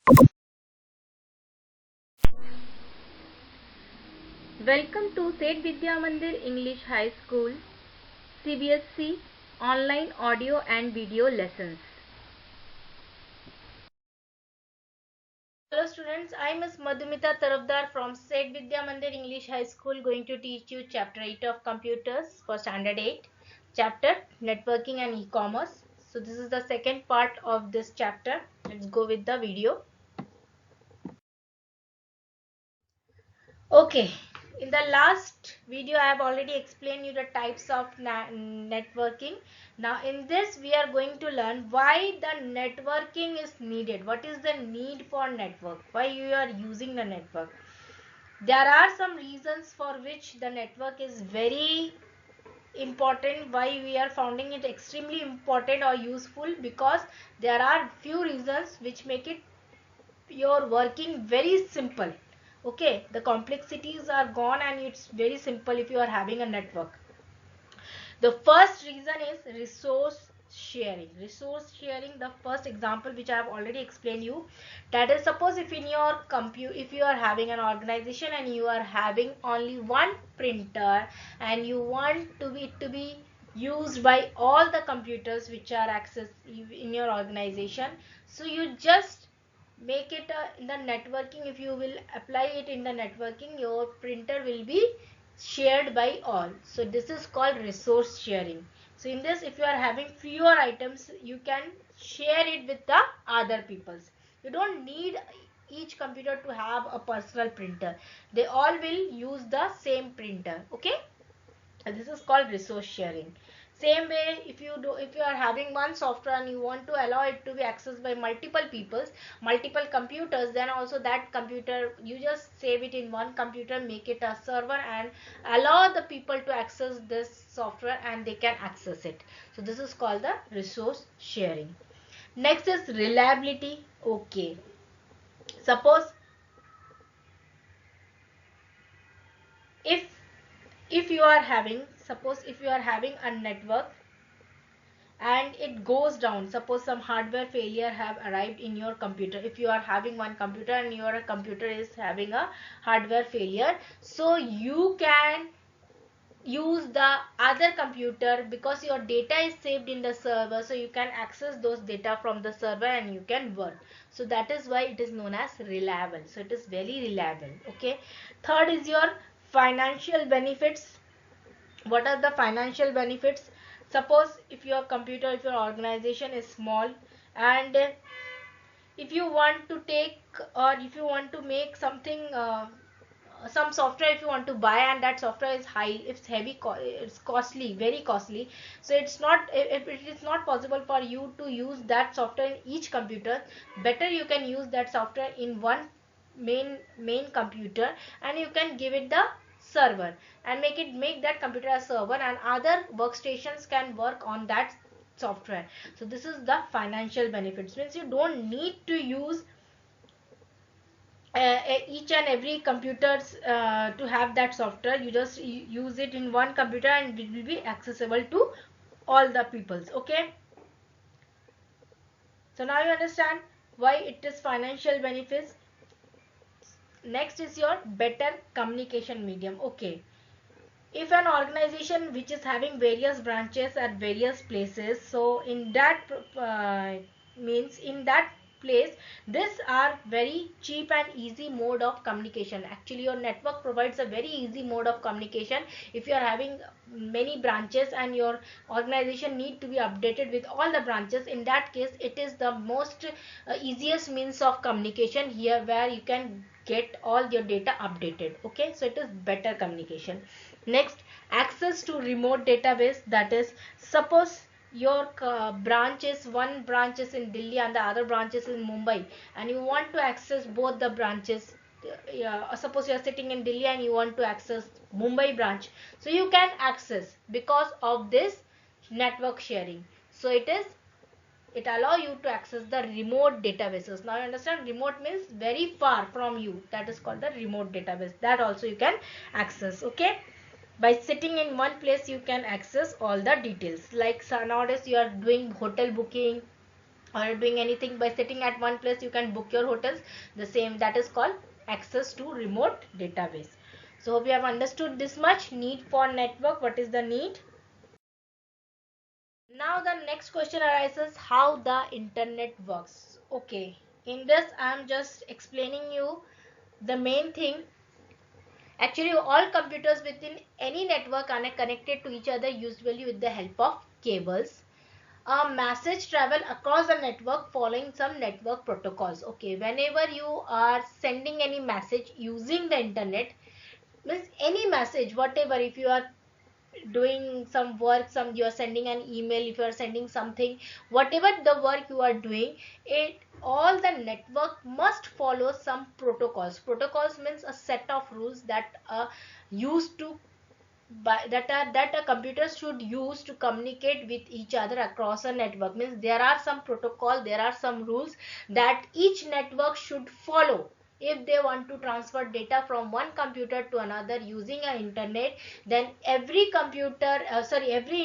Welcome to Seth Vidya Mandir English High School CBSC online audio and video lessons. Hello students, I am Ms. Madhumita Tarafdar from Seth Vidya Mandir English High School going to teach you chapter 8 of computers for standard 8, chapter networking and e-commerce. So this is the second part of this chapter. Let's go with the video. Okay, in the last video I have already explained you the types of networking. Now in this we are going to learn why the networking is needed. What is the need for network? Why you are using the network? There are some reasons for which the network is very important, why we are finding it extremely important or useful, because there are few reasons which make it your working very simple. Okay, the complexities are gone and it's very simple if you are having a network. The first reason is resource sharing. Resource sharing, the first example which I have already explained you, that is, suppose if in your if you are having an organization and you are having only one printer and you want it to be used by all the computers which are accessed in your organization, so you just make it in the networking. If you will apply it in the networking, your printer will be shared by all. So this is called resource sharing. So in this, if you are having fewer items, you can share it with the other peoples. You don't need each computer to have a personal printer. They all will use the same printer. Okay, and this is called resource sharing. Same way, if you are having one software and you want to allow it to be accessed by multiple computers, then also that computer, you just save it in one computer, make it a server and allow the people to access this software and they can access it. So this is called the resource sharing. Next is reliability. Okay, suppose if you are having, suppose if you are having a network and it goes down, suppose some hardware failure have arrived in your computer. If you are having one computer and your computer is having a hardware failure, so you can use the other computer because your data is saved in the server, so you can access those data from the server and you can work. So that is why it is known as reliable. So it is very reliable. Okay, third is your financial benefits. What are the financial benefits? Suppose if your computer, if your organization is small, and if you want to take, or if you want to make something, some software if you want to buy, and that software is high, it's heavy, it's costly, very costly, so it's not, if it is not possible for you to use that software in each computer, better you can use that software in one main computer, and you can give it the server and make that computer a server, and other workstations can work on that software. So this is the financial benefits, means you don't need to use each and every computers to have that software. You just use it in one computer and it will be accessible to all the peoples. Okay, so now you understand why it is financial benefits. Next is your better communication medium. Okay, if an organization which is having various branches at various places, so in that means in that place, these are very cheap and easy mode of communication. Actually your network provides a very easy mode of communication. If you are having many branches and your organization need to be updated with all the branches, in that case it is the most easiest means of communication here, where you can get all your data updated. Okay, so it is better communication. Next, access to remote database. That is, suppose your branch is, one branch is in Delhi and the other branch is in Mumbai, and you want to access both the branches. Suppose you are sitting in Delhi and you want to access Mumbai branch, so you can access because of this network sharing. So it allow you to access the remote databases. Now you understand, remote means very far from you, that is called the remote database. That also you can access. Okay, by sitting in one place you can access all the details. Like, so nowadays you are doing hotel booking, or doing anything by sitting at one place, you can book your hotels. The same, that is called access to remote database. So hope you have understood this much. Need for network, what is the need? Now the next question arises, how the internet works. Okay, in this I am just explaining you the main thing. Actually, all computers within any network are connected to each other usually with the help of cables. A message travel across the network following some network protocols. Okay, whenever you are sending any message using the internet, means any message, whatever, if you are doing some work, some you are sending an email, if you are sending something, whatever the work you are doing, it all the network must follow some protocols means a set of rules that are used to that a computer should use to communicate with each other across a network. Means there are some protocol, there are some rules that each network should follow if they want to transfer data from one computer to another using an internet. Then every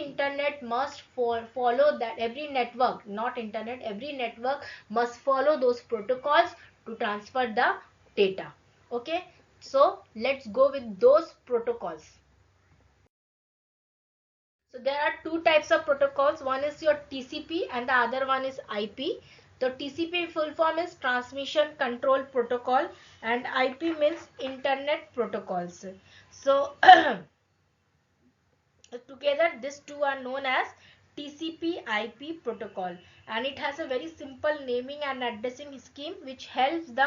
internet must follow that, every network, not internet, every network must follow those protocols to transfer the data. Okay, so let's go with those protocols. So there are two types of protocols. One is your TCP and the other one is IP. So TCP full form is Transmission Control Protocol and IP means Internet Protocols. So together these two are known as TCP IP protocol, and it has a very simple naming and addressing scheme which helps the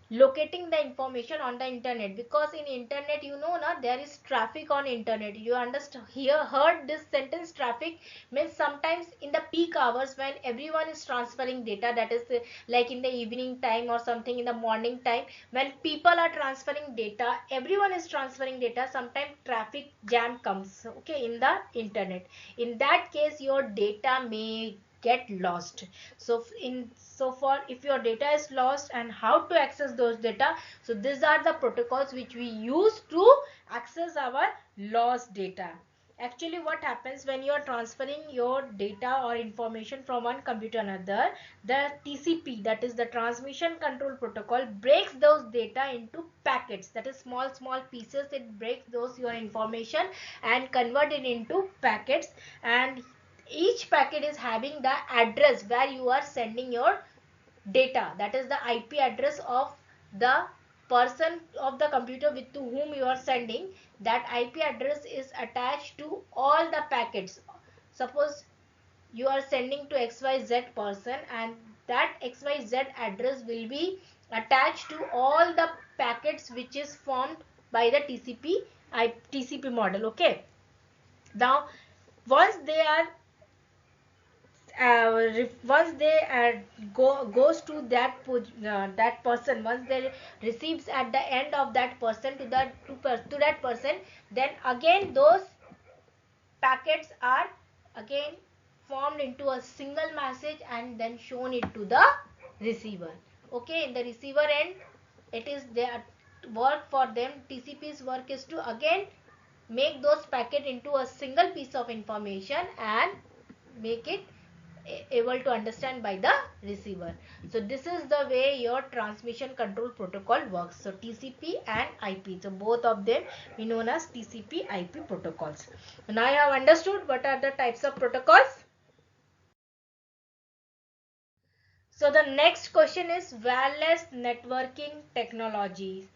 locating the information on the internet. Because in internet, you know na, there is traffic on internet. You understand here, heard this sentence, traffic means sometimes in the peak hours when everyone is transferring data, that is like in the evening time or something in the morning time, when people are transferring data, everyone is transferring data, sometimes traffic jam comes, okay, in the internet. In that case your data may get lost. So for if your data is lost and how to access those data, so these are the protocols which we use to access our lost data. Actually what happens when you are transferring your data or information from one computer to another, the TCP, that is the transmission control protocol, breaks those data into packets, that is small pieces. It breaks those your information and convert it into packets, and each packet is having the address where you are sending your data, that is the IP address of the person of the computer with to whom you are sending. That IP address is attached to all the packets. Suppose you are sending to XYZ person, and that XYZ address will be attached to all the packets which is formed by the TCP model. Okay, now once they are once they goes to that person, once they receives at the end of that person to that person, then again those packets are again formed into a single message and then shown it to the receiver. Okay, in the receiver end, it is their work for them. TCP's work is to again make those packet into a single piece of information and make it able to understand by the receiver. So this is the way your transmission control protocol works. So TCP and IP, so both of them we known as TCP IP protocols. Now you have understood what are the types of protocols. So the next question is wireless networking technologies.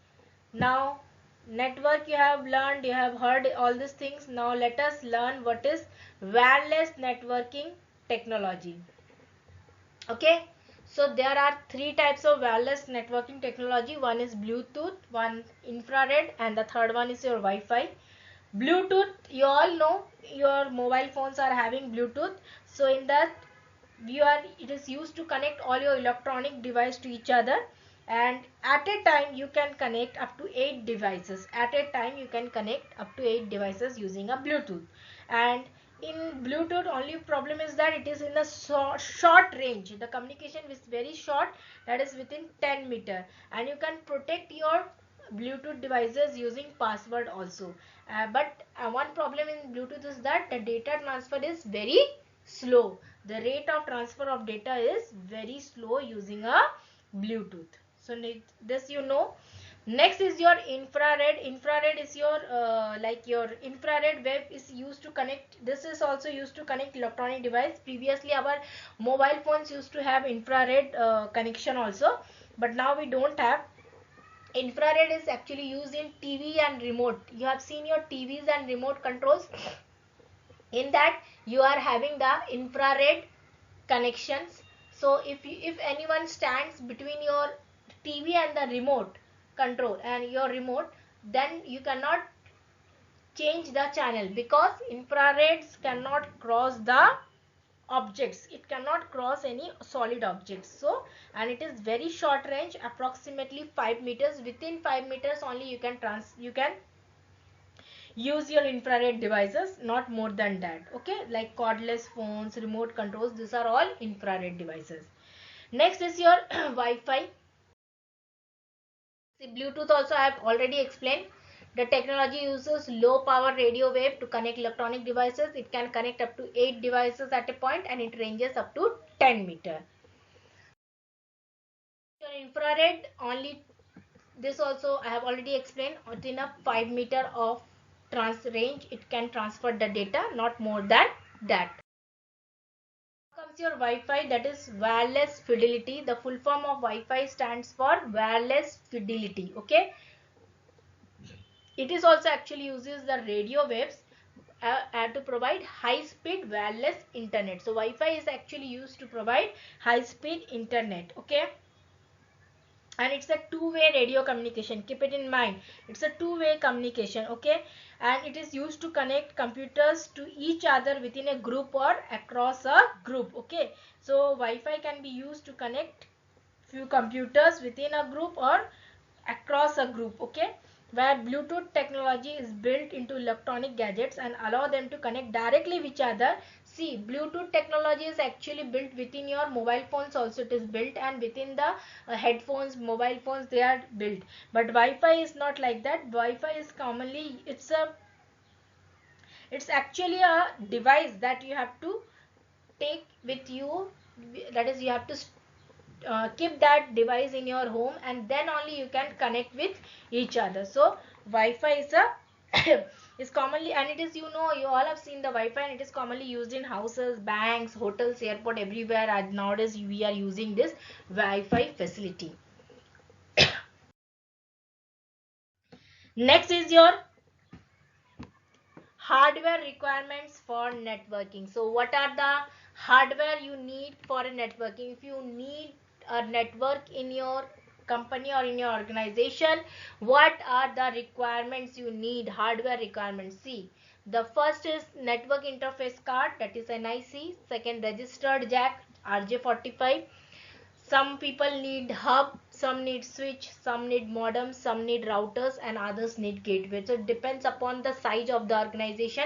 Now network you have learned, you have heard all these things. Now let us learn what is wireless networking technology. Okay, so there are three types of wireless networking technology. One is Bluetooth, one infrared, and the third one is your Wi-Fi. Bluetooth, you all know your mobile phones are having Bluetooth. So in that it is used to connect all your electronic device to each other, and at a time you can connect up to 8 devices. At a time you can connect up to 8 devices using a Bluetooth. And in Bluetooth, only problem is that it is in a short range. The communication is very short, that is within 10 meter, and you can protect your Bluetooth devices using password also. But one problem in Bluetooth is that the data transfer is very slow. the rate of transfer of data is very slow using a Bluetooth. So this you know. Next is your infrared. Infrared is your your infrared wave is used to connect. This is also used to connect electronic device. Previously our mobile phones used to have infrared connection also, but now we don't have. Infrared is actually used in TV and remote. You have seen your TVs and remote controls. In that you are having the infrared connections. So if anyone stands between your TV and the remote control and your remote, then you cannot change the channel, because infrareds cannot cross the objects. It cannot cross any solid objects. So, and it is very short range, approximately 5 meters. Within 5 meters only you can use your infrared devices, not more than that. Okay, like cordless phones, remote controls, these are all infrared devices. Next is your Wi-Fi. See, Bluetooth also I have already explained. The technology uses low power radio wave to connect electronic devices. It can connect up to 8 devices at a point, and it ranges up to 10 meter. Your infrared only, this also I have already explained, within a 5 meter of range it can transfer the data, not more than that. Comes your Wi-Fi, that is wireless fidelity. The full form of Wi-Fi stands for wireless fidelity. Okay, it is also actually uses the radio waves to provide high speed wireless internet. So Wi-Fi is actually used to provide high speed internet. Okay, and it's a two-way radio communication. Keep it in mind, it's a two-way communication. Okay, and it is used to connect computers to each other within a group or across a group. Okay, so Wi-Fi can be used to connect few computers within a group or across a group. Okay, where Bluetooth technology is built into electronic gadgets and allow them to connect directly with each other. See, Bluetooth technology is actually built within your mobile phones also. It is built, and within the headphones, mobile phones, they are built. But Wi-Fi is not like that. Wi-Fi is commonly, it's actually a device that you have to take with you. That is, you have to keep that device in your home, and then only you can connect with each other. So Wi-Fi is a is commonly, and it is, you know, you all have seen the Wi-Fi, and it is commonly used in houses, banks, hotels, airport, everywhere. And nowadays we are using this Wi-Fi facility. Next is your hardware requirements for networking. So what are the hardware you need for a networking? If you need a network in your company or in your organization, what are the requirements you need? Hardware requirements. See, the first is network interface card, that is NIC. Second, registered jack, RJ45. Some people need hub, some need switch, some need modem, some need routers, and others need gateway. So it depends upon the size of the organization.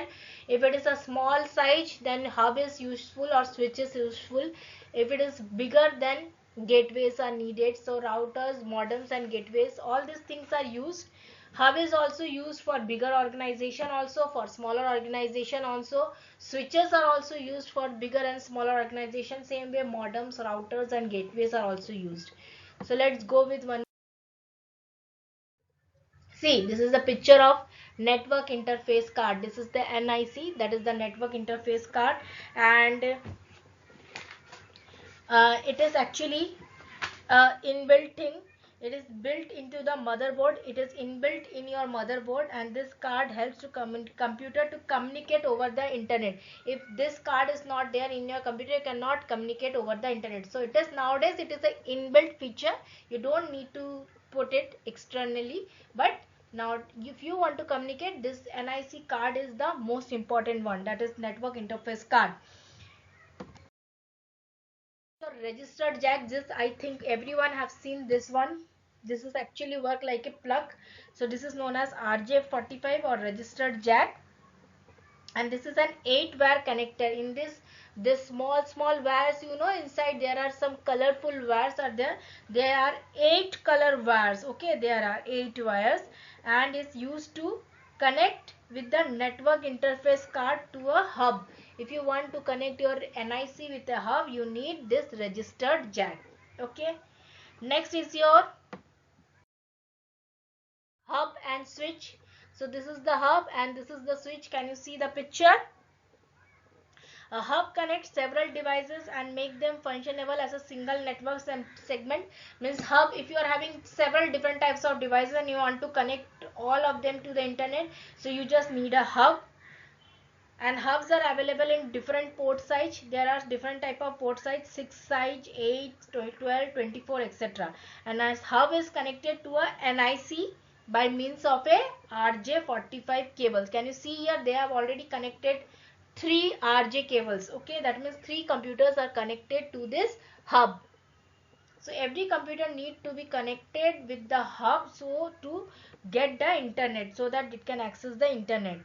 If it is a small size, then hub is useful or switch is useful. If it is bigger, then gateways are needed. So routers, modems, and gateways, all these things are used. Hub is also used for bigger organization, also for smaller organization also. Switches are also used for bigger and smaller organization. Same way modems, routers, and gateways are also used. So let's go with one. See, this is the picture of network interface card. This is the NIC, that is the network interface card, and it is actually inbuilt thing. It is built into the motherboard. It is inbuilt in your motherboard, and this card helps to computer to communicate over the internet. If this card is not there in your computer, you cannot communicate over the internet. So it is, nowadays it is an inbuilt feature. You don't need to put it externally, but now if you want to communicate, this NIC card is the most important one, that is network interface card. So registered jack, this I think everyone have seen this one. This is actually work like a plug. So this is known as RJ45 or registered jack, and this is an 8-wire connector. In this small wires, you know, inside there are some colorful wires are there. There are 8 color wires. Okay, there are 8 wires, and is used to connect with the network interface card to a hub. if you want to connect your NIC with a hub, you need this registered jack. Okay. Next is your hub and switch. So this is the hub and this is the switch. Can you see the picture? A hub connects several devices and make them functionable as a single network segment. Means hub, if you are having several different types of devices and you want to connect all of them to the internet, so you just need a hub. And hubs are available in different port size. There are different type of port size, 6 size, 8, 12, 24, etc. And as hub is connected to a NIC by means of a RJ45 cables. Can you see here? They have already connected 3 RJ cables. Okay, that means 3 computers are connected to this hub. So every computer need to be connected with the hub so to get the internet, so that it can access the internet.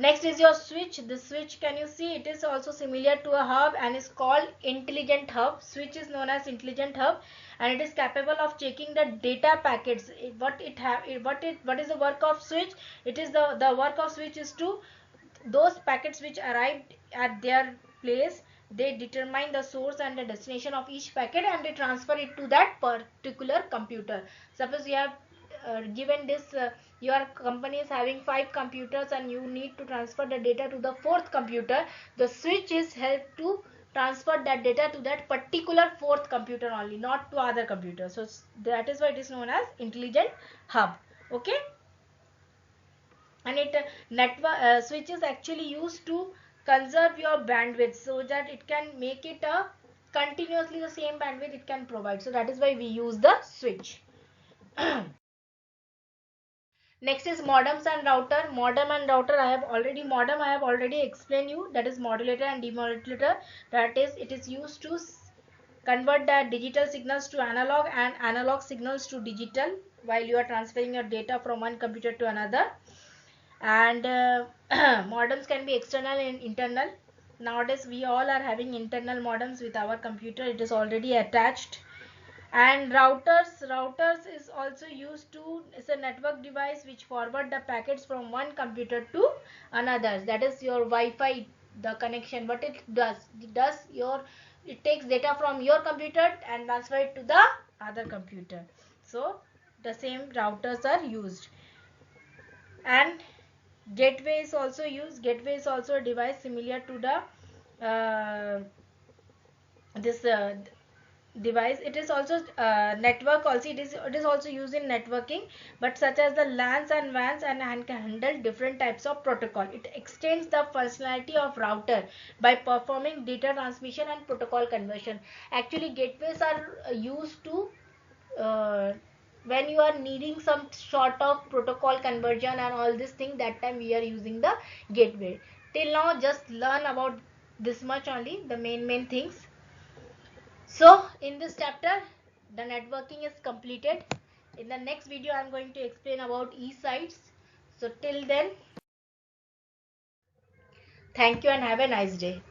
Next is your switch. This switch, can you see, it is also similar to a hub and is called intelligent hub. Switch is known as intelligent hub and it is capable of checking the data packets. What is the work of switch? It is the work of switch is to those packets which arrived at their place, they determine the source and the destination of each packet and they transfer it to that particular computer. Suppose you have given this your company is having 5 computers and you need to transfer the data to the 4th computer. The switch is help to transfer that data to that particular 4th computer only, not to other computers. So that is why it is known as intelligent hub. Okay. And it network switch is actually used to conserve your bandwidth so that it can make it a continuously the same bandwidth it can provide. So that is why we use the switch. Next is modems and router. Modem and router, I have already explained you, that is modulator and demodulator. That is, it is used to convert the digital signals to analog and analog signals to digital while you are transferring your data from one computer to another. And modems can be external and internal. Nowadays we all are having internal modems with our computer, it is already attached. And routers is also used to, is a network device which forward the packets from one computer to another. That is your Wi-Fi, the connection. What it takes data from your computer and transfer it to the other computer. So the same routers are used. And gateway is also used. Gateway is also a device similar to the device. It is also network also. It is also used in networking, but such as the LANs and WANs, and can handle different types of protocol. It extends the functionality of router by performing data transmission and protocol conversion. Actually, gateways are used to when you are needing some sort of protocol conversion and all this thing, that time we are using the gateway. Till now just learn about this much only, the main things. So in this chapter the networking is completed. In the next video I am going to explain about e-sites. So till then, thank you and have a nice day.